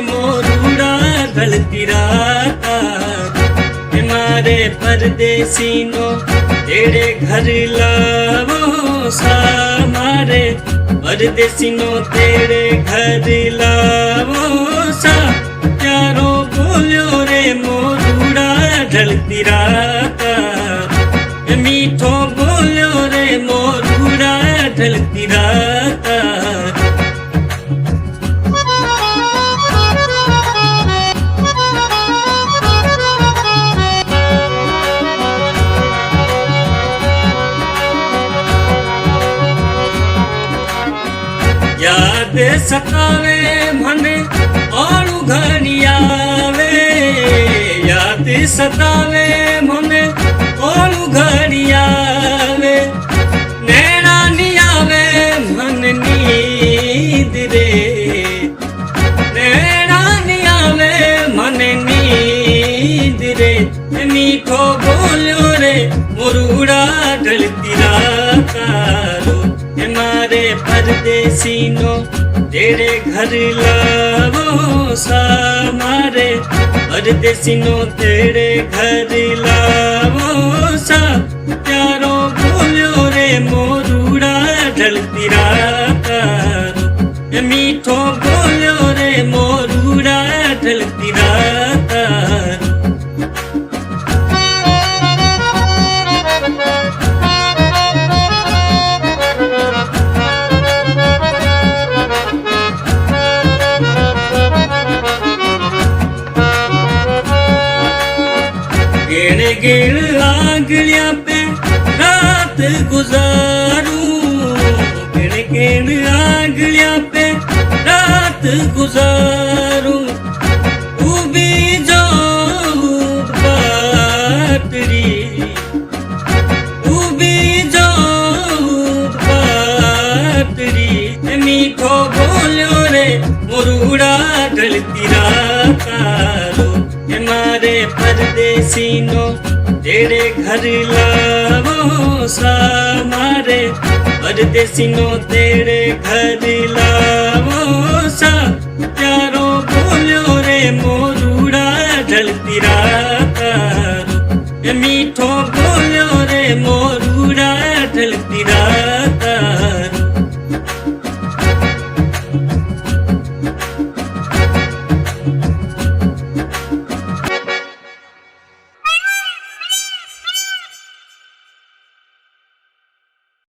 मोरूड़ा ढलती राता मारे परदेसी नो तेरे घर लावो सा मारे परदेसी नो तेरे घर लावो सा प्यारो बोलो रे मोरूड़ा ढलती राता मीठो बोलो रे मोरूड़ा ढलती राता याद सतावे मने औरू घणी आवे याद सतावे मने औरू घणी आवे नैना नी आवे मन नींद रे नैना नी आवे मन नींद रे मीठो बोलो रे मोरूड़ा ढलती राता मारे परदेसी नो तेरे घर लावो सा मारे परदेसी नो तेरे घर लावो सा प्यारो बोलो रे मोरूड़ा ढलती राता मीठो बोलो रे मोरूड़ा ढलती राता गिण गिण आंगलियां पे रात गुजारूं गिण गिण आंगलियां पे रात गुजारूं उबी जाऊं बाटरी उबी जाऊं बाटरी मीठो बोलो रे मोरूड़ा ढलती राता मारे परदेसी नो तेरे घर लावो सा मारे परदेसी नो तेरे घर लावो सा प्यारो बोलो रे मोरूड़ा ढलती राता मीठो बोलो रे मोरू